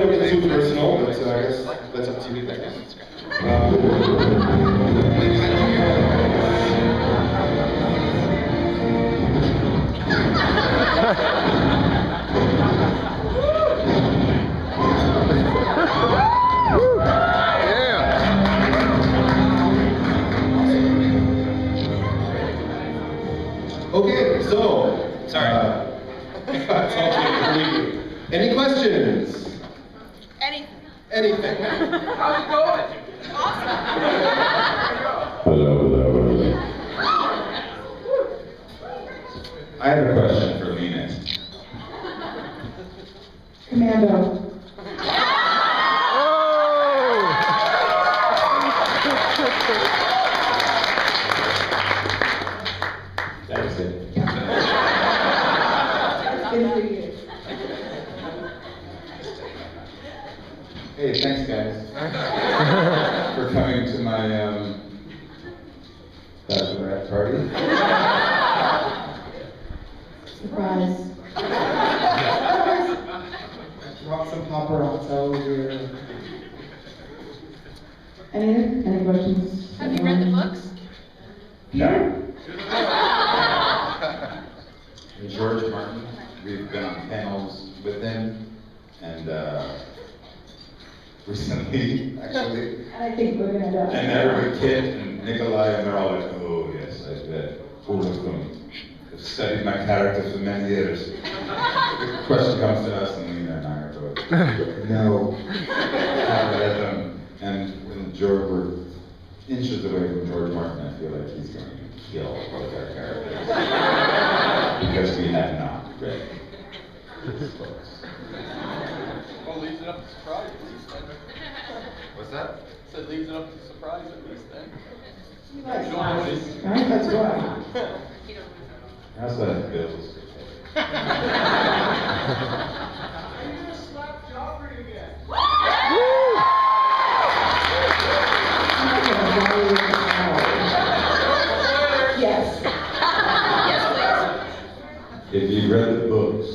don't get too personal, but I guess that's up to you. Okay, so sorry. Any questions? Anything. How's it going? Awesome. Hello. I have a question for Lena. Commando. That's it. Hey, thanks guys for coming to my bachelorette party. Surprise. Brought some paparazzo here. Any questions? Have you read the books? No. And George Martin, we've been on panels with him, and recently, actually. And I think we're gonna die. And every kid and Nikolai, and they're all like, oh yes, I bet. All of them have studied my character for many years. The question comes to us, and Lena and I are both, no, haven't read them. And when George, we're inches away from George Martin, I feel like he's going to kill both our characters. Because we have not read his books. Well, leaves it up to surprise at least then. What's that? Said leaves it up to surprise at least then. You like surprises, right? That's right. I also have bills. Yes. Yes, If you read the books,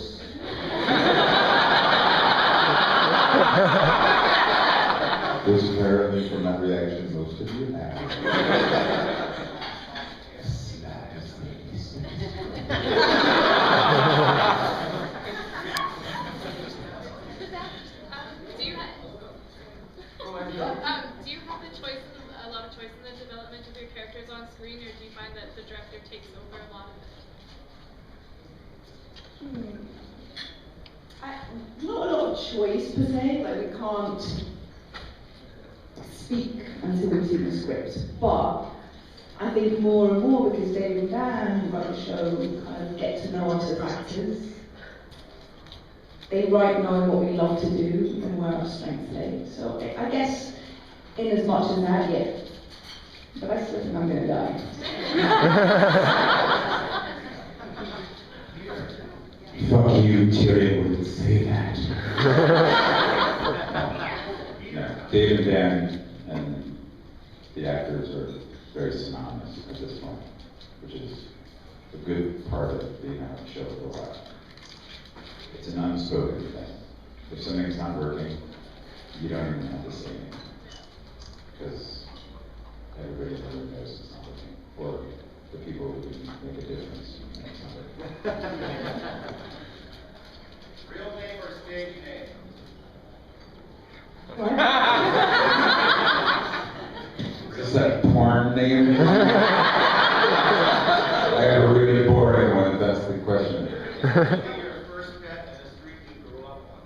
which apparently from that reaction most of you have. Do you have a lot of choice in the development of your characters on screen, or do you find that the director takes over a lot of it? Not a lot of choice per se, like we can't speak until we've seen the script, but I think more and more, because David and Dan, who run the show, kind of get to know us as actors. They write knowing what we love to do and where our strengths lay. So I guess in as much as that, yeah. But I still think I'm gonna die. Fuck you, Tyrion wouldn't say that. No, Dave and Dan and the actors are very synonymous at this point, which is a good part of being on the show for a while. It's an unspoken thing. If something's not working, you don't even have to say anything. Because everybody knows it's not working. Or the people who can make a difference when it's not working. Real name or stage name? What? Is that a porn name? I got a really boring one, if that's the question.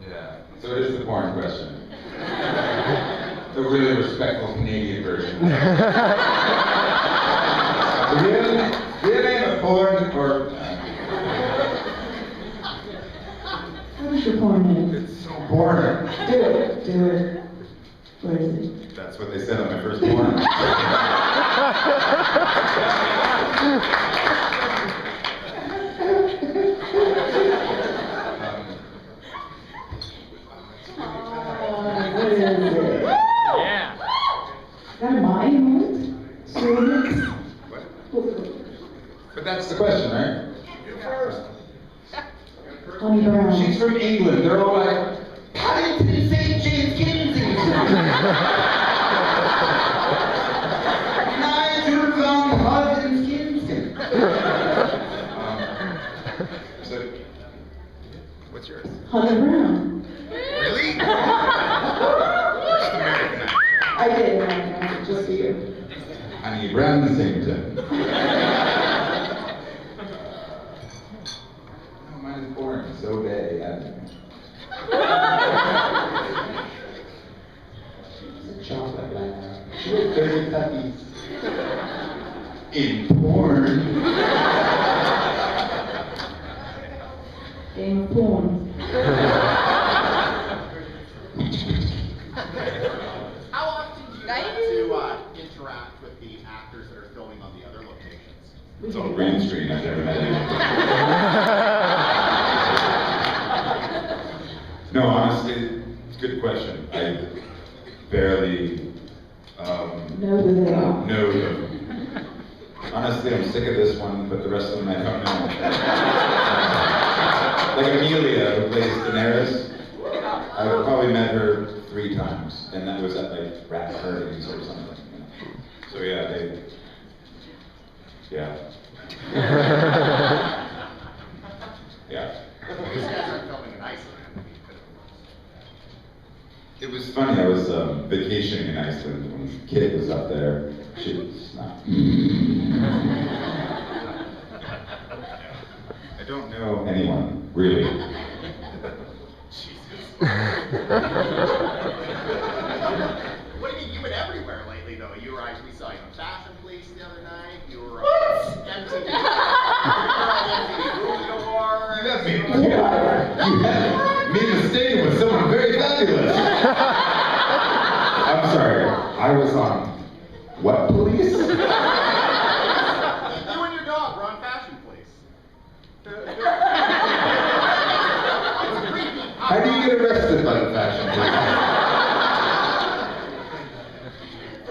Yeah, so it is the porn question. The really respectful Canadian version. Real name of porn or... What's your porn name? It's so boring. Do it. Where is it? That's what they said on my first porn. What is it? Yeah. Is that a my moment? But that's the question, right? You first. Honey Brown. She's from England. They're all like, Paddington St. Hunter Brown. Really? First American actor. I did, just for you. Honey Bransington. No, mine is boring. So day. She's a chocolate lab. She was 30 puppies. In porn. Game of Porn. How often do you get to interact with the actors that are filming on the other locations? It's all green screen. I've never met anyone. No, honestly, it's a good question. I barely Know who they are. know them. Honestly, I'm sick of this one, but the rest of them I don't know. Like Amelia, who plays Daenerys, I've probably met her 3 times, and that was at like rap parties or something. So yeah, yeah. Yeah. These guys aren't filming in Iceland. It was funny, I was vacationing in Iceland when Kit was up there. She was not. I don't know anyone, really. What have you been everywhere lately, though? We saw you on Fashion Police the other night. You were on MTV. You have me mistaken with someone very fabulous. I'm sorry, I was on what police? You and your dog were on Fashion Police. How do you get arrested by the fashion police?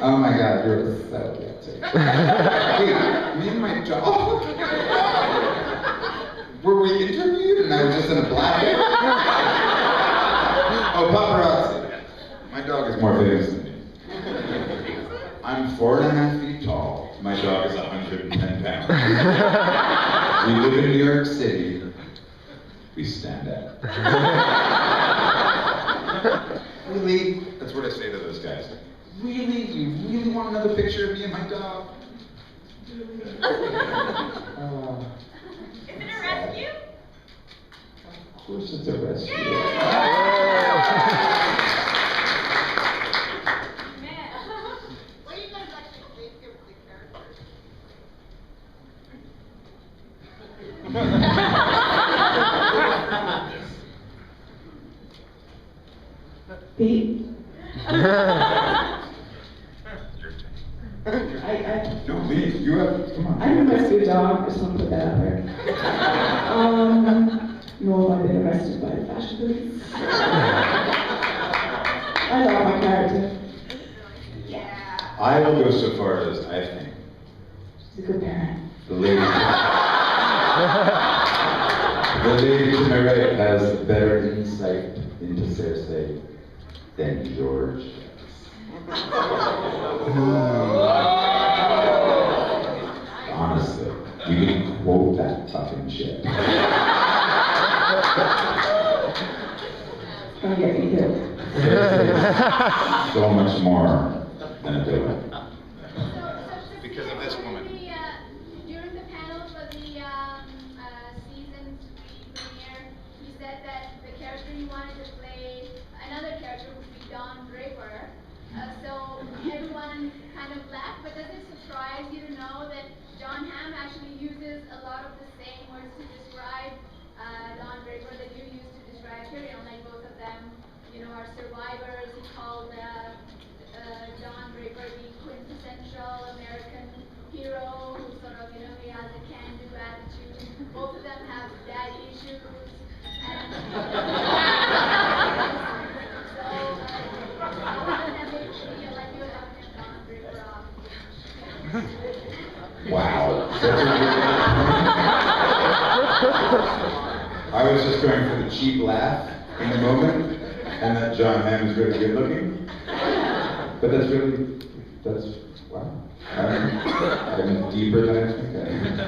Oh my God, you're so guilty. Wait, me and my dog? Were we interviewed and I was just in a black? Oh, paparazzi. My dog is more famous than me. I'm 4.5 feet tall. My dog is 110 pounds. We live in New York City. We stand out. Really? That's what I say to those guys. Really? You really want another picture of me and my dog? Is it a rescue? Of course it's a rescue. Man. What do you guys actually think of the characters? Pete? No, please, you have, come on. I didn't rescue a dog, I just want to put that out there. Nor have I been arrested by the fashion police. I love my character. Yeah. I will go so far as I think She's a good parent. the lady to my right has better insight into Cersei than George does. Honestly, you can quote that fucking shit. Gonna get me killed. Cersei so much more than a villain. Because of this woman. During the panel for the season 3 premiere, you said that the character you wanted to play, another character would be Don Draper. So everyone kind of laughed, but does it surprise you to know that John Hamm actually uses a lot of the same words to describe Don Draper that you used to describe Tyrion? Like both of them, you know, are survivors. He called Don Draper the quintessential American hero who sort of, you know, he has a can-do attitude. Both of them have daddy issues. And so, like you have Don Draper off. Wow. I was just going for the cheap laugh in the moment, and that John Hamm is really good looking. But that's wow. I'm deeper than I think I am.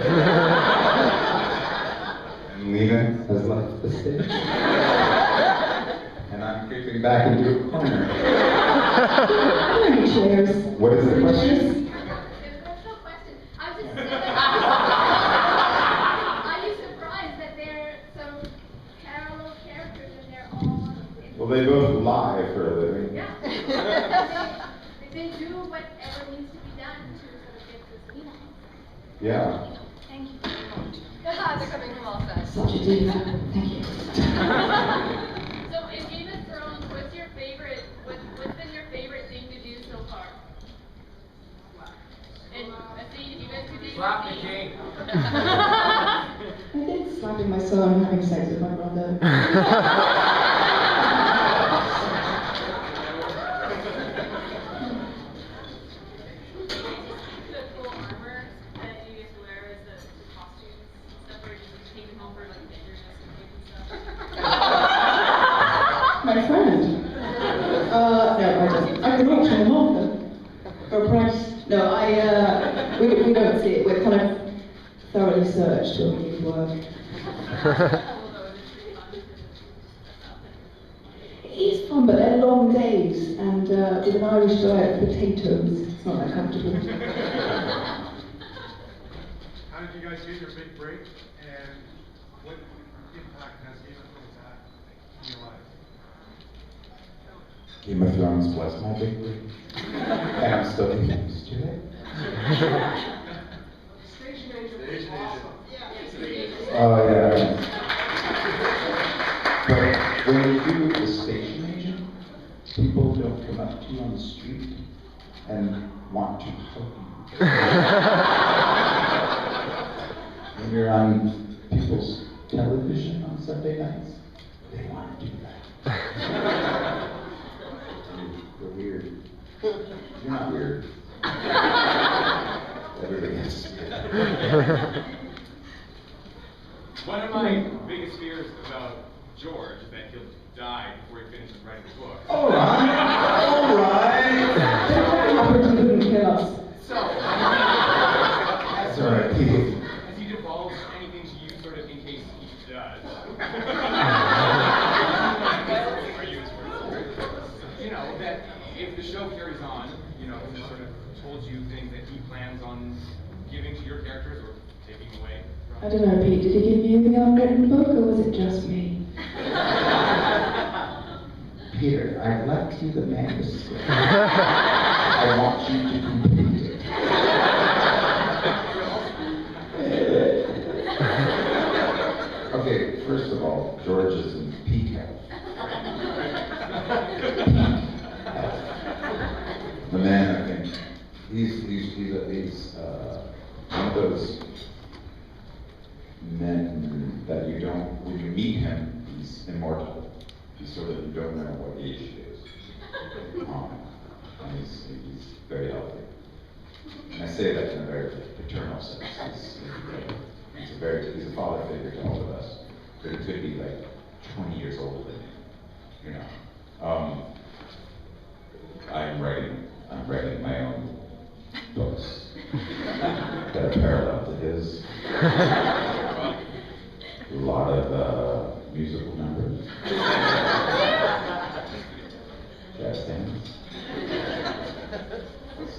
And Lena has left the stage. And I'm creeping back into a corner. Cheers. What is the question? There's no question. I was just saying, are you surprised that they're some parallel characters and they're all Well, they both lie for a living. Yeah. They do whatever needs to be done to sort of get this meeting. Yeah. Thank you very much. They're coming from all sides. Such a diva. Thank you. So in Game of Thrones, what's been your favorite thing to do so far? And a scene, if you guys could do Slap the scene. king. I did slapping my son and having sex with my brother. The cool armor that you get to wear as the costumes and stuff, where you just take them home for like pictures and stuff. My friend. No, I don't. I can auction them off though. For a price. No, we don't see it. We're kind of thoroughly searched when we do work. It is fun, but they're long days, and with an Irish diet of potatoes, it's not that comfortable. How did you guys get your big break, and what impact has Game of Thrones had in your life? Game of Thrones was my big break. And I'm still getting used to it. Station agent. Oh, yeah. But when you do the station agent, people don't come up to you on the street and want to hug you. When you're on people's television on Sunday nights, they want to do that. You're weird. You're not weird. Everybody has to be. One of my biggest fears about George is that he'll die before he finishes writing the book. All right. Happens, he wouldn't kill us. So, That's all right, Pete. has he divulged anything to you, sort of, in case he does? Are you his first? You know, that if the show carries on, you know, he sort of told you things that he plans on giving to your characters or taking away I from. don't know, Pete, did he give you the unwritten book, or was it just me? Peter, I've left you the manuscript. I want you to complete it. Okay, first of all, George is in peak health. The man, I think, he's one of those men that you don't, when you meet him, he's immortal. He's sort of, you don't know what age he is. And he's very healthy. And I say that in a very paternal sense. He's a father figure to all of us. But he could be like 20 years older than me, you know. I'm writing my own books that are parallel to his. A lot of musical numbers. Jazz hands.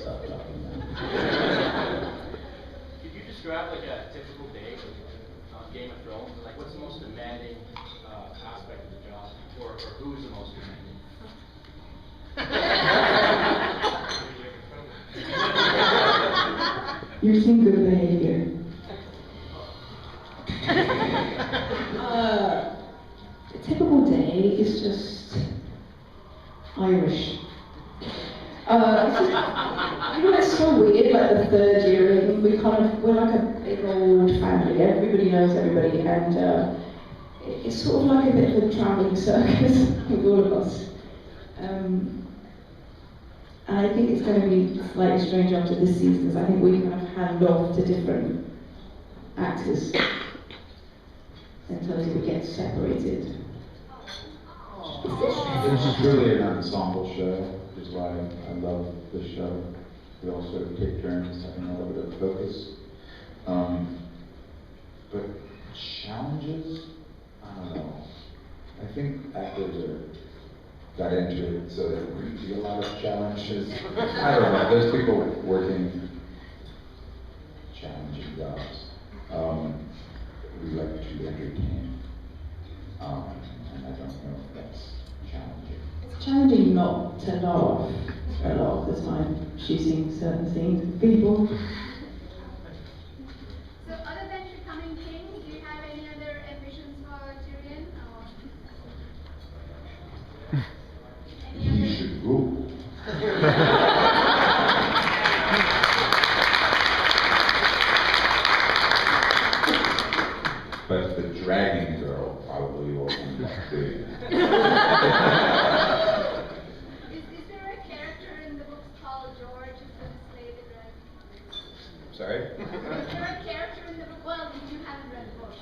Stop talking now. Could you describe like a typical day on Game of Thrones? Like, what's the most demanding aspect of the job, or who's the most demanding? You've seen good behavior. A typical day is just Irish. It's so weird, like the third year in, we're like a big old family, everybody knows everybody, and it's sort of like a bit of a travelling circus with all of us. And I think it's going to be slightly strange after this season, because I think we kind of hand off to different actors until it gets separated. It's really an ensemble show, which is why I love this show. We all sort of take turns having a little bit of focus. But Challenges? I don't know. I think actors got into it so there wouldn't be a lot of challenges. I don't know. There's people working challenging jobs. We like to entertain. And I don't know if that's challenging. It's challenging not to laugh a lot of the time, shooting certain scenes with people. So other than becoming king, do you have any other ambitions for Tyrion? Or any He other? should rule. But the dragon girl probably will end up doing that. Is there a character in the books called George who's going to slay the dragon? Sorry? Is there a character in the book? Well, you haven't read the book.